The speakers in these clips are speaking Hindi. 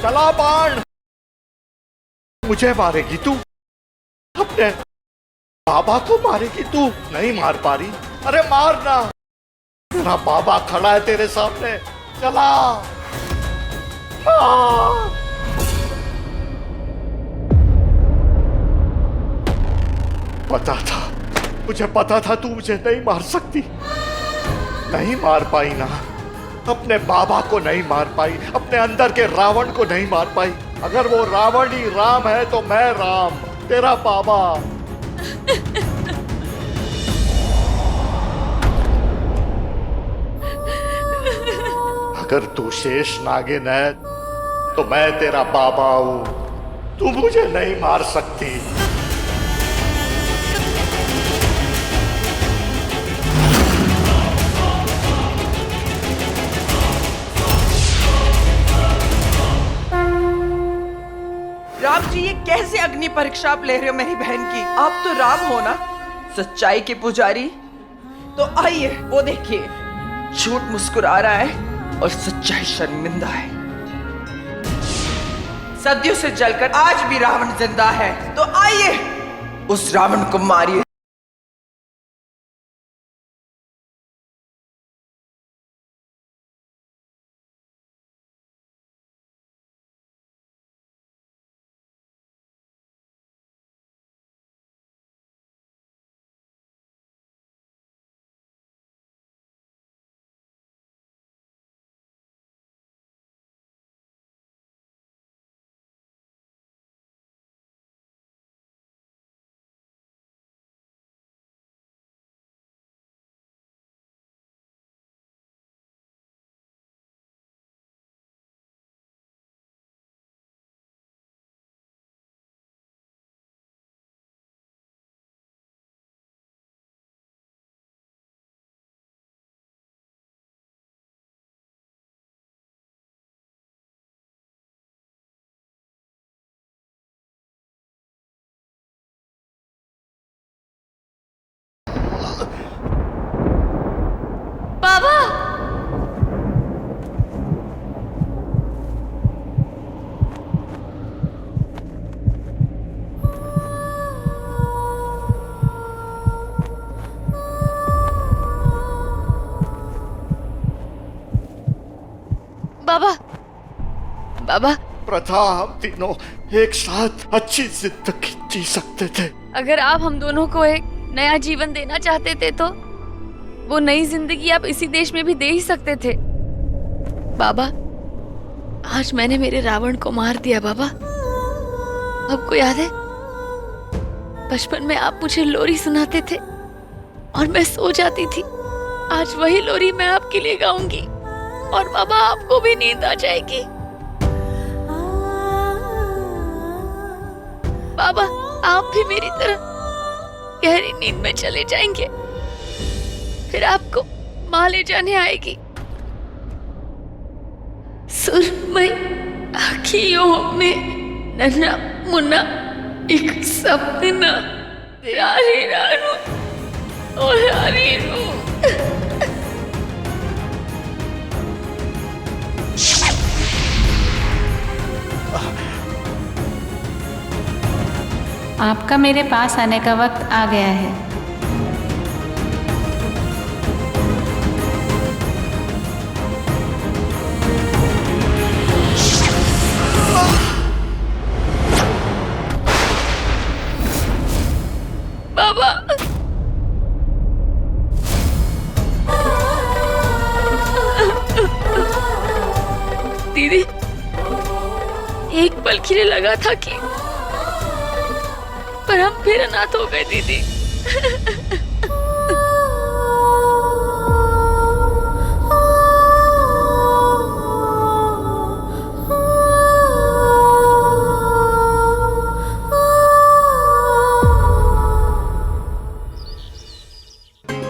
चला बाण। मुझे मारेगी तू, अपने बाबा को मारेगी तू। नहीं मार पा रही? अरे मारना, तेरा बाबा खड़ा है तेरे सामने। चला मार। पता था, मुझे पता था तू मुझे नहीं मार सकती। नहीं मार पाई ना, अपने बाबा को नहीं मार पाई, अपने अंदर के रावण को नहीं मार पाई। अगर वो रावण ही राम है तो मैं राम, तेरा बाबा। अगर तू शेष नागिन है तो मैं तेरा बाबा हूं, तू मुझे नहीं मार सकती। राम जी, ये कैसे अग्नि परीक्षा आप ले रहे हो मेरी बहन की? आप तो राम हो ना, सच्चाई के पुजारी। तो आइए वो देखिए, झूठ मुस्कुरा रहा है और सच्चाई शर्मिंदा है। सदियों से जलकर आज भी रावण जिंदा है, तो आइए उस रावण को मारिए। बाबा, बाबा, बाबा। प्रथा, हम तीनों एक साथ अच्छी जिंदगी जी सकते थे। अगर आप हम दोनों को एक नया जीवन देना चाहते थे तो वो नई जिंदगी आप इसी देश में भी दे ही सकते थे। बाबा, आज मैंने मेरे रावण को मार दिया। बाबा, आपको याद है बचपन में आप मुझे लोरी सुनाते थे और मैं सो जाती थी। आज वही लोरी मैं आपके लिए गाऊंगी और बाबा आपको भी नींद आ जाएगी। बाबा, आप भी मेरी तरह गहरी नींद में चले जाएंगे, फिर आपको माँ ले जाने आएगी। सुरमई आँखियों में नन्हा मुन्ना एक सपना, प्यारी रानू ओ प्यारी रू। आपका मेरे पास आने का वक्त आ गया है। बाबा, दीदी, एक पल के लिए लगा था कि पर हम फिर अनाथ हो गए दीदी।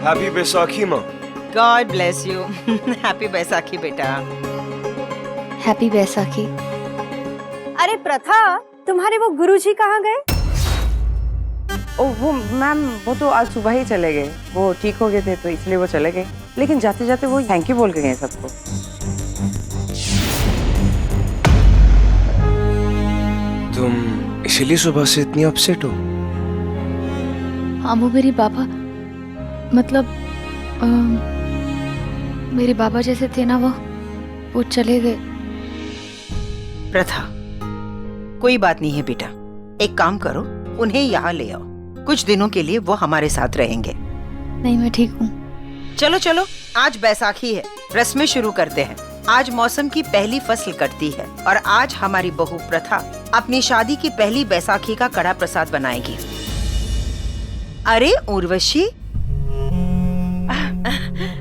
हैप्पी बैसाखी माँ। God bless you. Happy Baisakhi बेटा। हैप्पी बैसाखी। अरे प्रथा, तुम्हारे वो गुरुजी कहाँ गए? ओ वो मैम, वो तो आज सुबह ही चले गए। वो ठीक हो गए थे तो इसलिए वो चले गए, लेकिन जाते जाते वो थैंक यू बोल के गए सबको। तुम इसीलिए सुबह से इतनी अपसेट हो? हाँ, वो मेरे बाबा, मतलब मेरे बाबा जैसे थे ना, वो चले गए। प्रथा, कोई बात नहीं है बेटा, एक काम करो, उन्हें यहाँ ले आओ, कुछ दिनों के लिए वो हमारे साथ रहेंगे। नहीं, मैं ठीक हूँ। चलो चलो, आज बैसाखी है, रस्में शुरू करते हैं। आज मौसम की पहली फसल कटती है और आज हमारी बहू प्रथा अपनी शादी की पहली बैसाखी का कड़ा प्रसाद बनाएगी। अरे उर्वशी,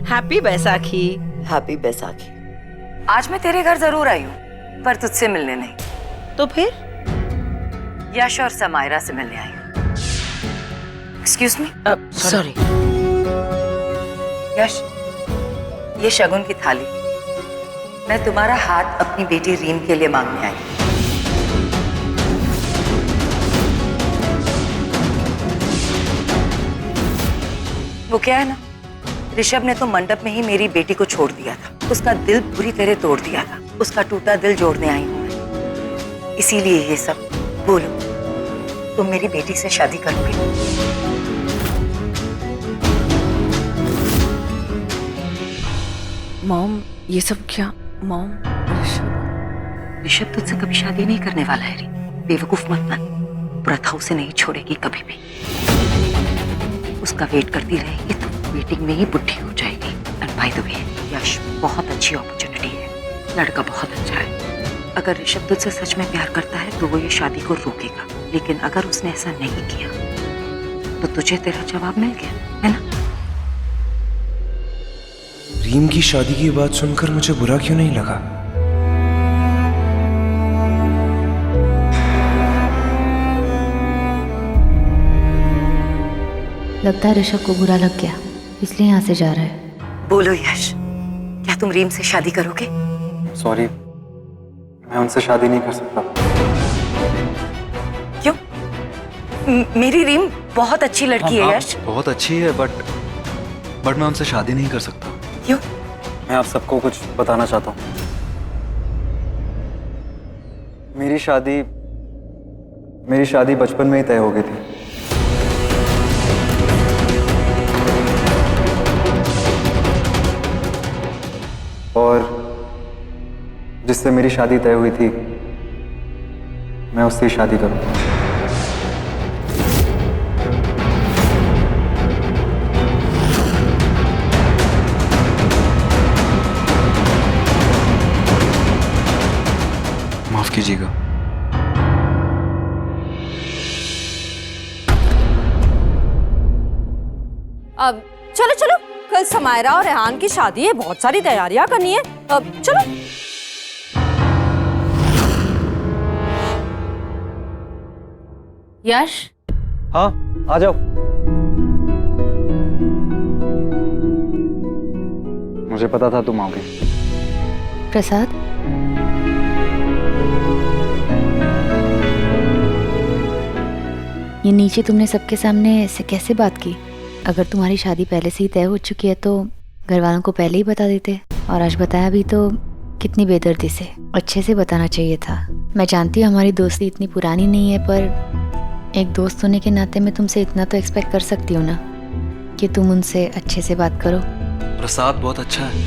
हैप्पी बैसाखी। हैप्पी बैसाखी। आज मैं तेरे घर जरूर आई हूँ, पर तुझसे मिलने नहीं। तो फिर? यश और समायरा से मिलने आई हूँ। Excuse me. सॉरी। यश, ये शगुन की थाली, मैं तुम्हारा हाथ अपनी बेटी रीम के लिए मांगने आई हूँ। वो क्या है ना, ऋषभ ने तो मंडप में ही मेरी बेटी को छोड़ दिया था, उसका दिल बुरी तरह तोड़ दिया था, उसका टूटा दिल जोड़ने आई हूँ मैं। इसीलिए ये सब। बोलो, तुम मेरी बेटी से शादी करोगे? मॉम, ये सब क्या? मॉम, ऋषभ तुझसे कभी शादी नहीं करने वाला है री, बेवकूफ मत बन। प्रथा उसे नहीं छोड़ेगी कभी भी, उसका वेट करती रहेगी तो वेटिंग में ही बुढ़ी हो जाएगी। एंड बाय द वे, यश बहुत अच्छी अपॉर्चुनिटी है, लड़का बहुत अच्छा है। अगर ऋषभ तुझसे सच में प्यार करता है तो वो ये शादी को रोकेगा, लेकिन अगर उसने ऐसा नहीं किया तो तुझे तेरा जवाब मिल गया, है ना? रीम की शादी की बात सुनकर मुझे बुरा क्यों नहीं लगा? लगता है ऋषभ को बुरा लग गया, इसलिए यहाँ से जा रहा है। बोलो यश, क्या तुम रीम से शादी करोगे? सॉरी, मैं उनसे शादी नहीं कर सकता। क्यों? मेरी रीम बहुत अच्छी लड़की है यश। बहुत अच्छी है, बट मैं उनसे शादी नहीं कर सकता। क्यों? मैं आप सबको कुछ बताना चाहता हूँ। मेरी शादी बचपन में ही तय हो गई थी। और जिससे मेरी शादी तय हुई थी, मैं उससे ही शादी करूँगा। माफ कीजिएगा। अब चलो चलो, कल समायरा और रेहान की शादी है, बहुत सारी तैयारियां करनी है। अब चलो। यश, हाँ, आ जाओ। मुझे पता था तुम आओगे। प्रसाद, ये नीचे तुमने सबके सामने ऐसे कैसे बात की? अगर तुम्हारी शादी पहले से ही तय हो चुकी है तो घर वालों को पहले ही बता देते, और आज बताया भी तो कितनी बेदर्दी से। अच्छे से बताना चाहिए था। मैं जानती हूँ हमारी दोस्ती इतनी पुरानी नहीं है, पर एक दोस्त होने के नाते मैं तुमसे इतना तो एक्सपेक्ट कर सकती हूँ ना, कि तुम उनसे अच्छे से बात करो। प्रसाद बहुत अच्छा है।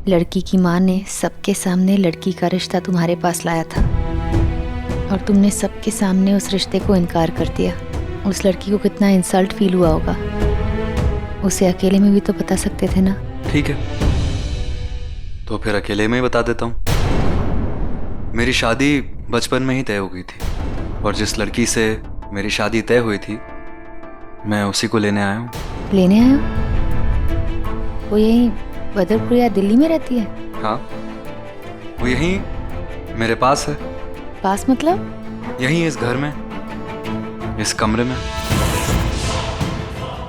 लड़की की माँ ने सबके सामने लड़की का रिश्ता तुम्हारे पास लाया था, और तुमने सबके सामने उस रिश्ते को इनकार कर दिया। उस लड़की को कितना इंसल्ट फील हुआ होगा। उसे अकेले में भी तो बता सकते थे ना। ठीक है, तो फिर अकेले में ही बता देता हूँ। मेरी शादी बचपन में ही तय हो गई थी, और जिस लड़की से मेरी शादी तय हुई थी, मैं उसी को लेने आया हूँ। लेने आया? वो यहीं बदरपुर या दिल्ली में रहती है? हाँ, वो यहीं मेरे पास है। पास मतलब? यहीं इस घर में, इस कमरे में,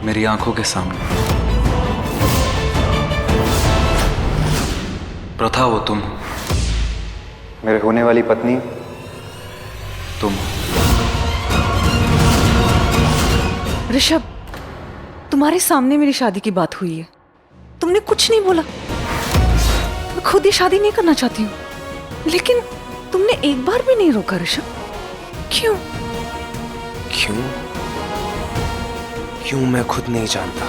मेरी आंखों के सामने। प्रथा, वो तुम हो। मेरे होने वाली पत्नी तुम हो। ऋषभ, तुम्हारे सामने मेरी शादी की बात हुई है, तुमने कुछ नहीं बोला। मैं खुद ही शादी नहीं करना चाहती हूँ, लेकिन तुमने एक बार भी नहीं रोका ऋषभ? क्यों? क्यों? क्यों मैं खुद नहीं जानता।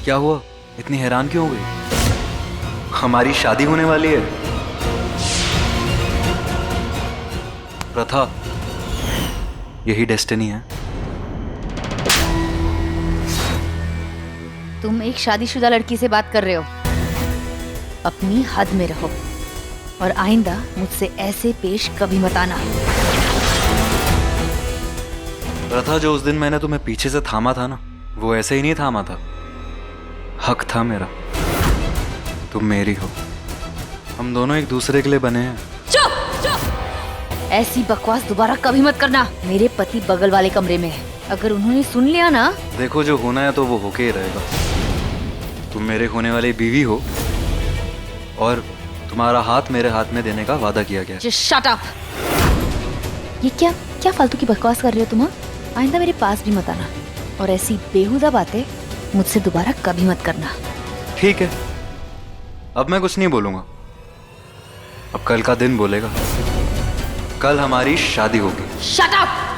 क्या हुआ, इतनी हैरान क्यों हो गई? हमारी शादी होने वाली है। प्रथा, यही डेस्टिनी है। तुम एक शादीशुदा लड़की से बात कर रहे हो। अपनी हद में रहो और आइंदा मुझसे ऐसे पेश कभी मत आना। प्रथा, जो उस दिन मैंने तुम्हें पीछे से थामा था ना, वो ऐसे ही नहीं थामा था। हक था मेरा, तुम मेरी हो। हम दोनों एक दूसरे के लिए बने हैं। चुप! ऐसी बकवास दोबारा कभी मत करना। मेरे पति बगल वाले कमरे में है, अगर उन्होंने सुन लिया ना। देखो, जो होना है तो वो होके ही रहेगा। तुम मेरे होने वाली बीवी हो और तुम्हारा हाथ मेरे हाथ में देने का वादा किया गया। Just shut up! ये क्या क्या फालतू की बकवास कर रहे हो तुम? आइंदा मेरे पास भी मत आना और ऐसी बेहुदा बातें मुझसे दोबारा कभी मत करना। ठीक है, अब मैं कुछ नहीं बोलूंगा। अब कल का दिन बोलेगा। कल हमारी शादी होगी। Shut up!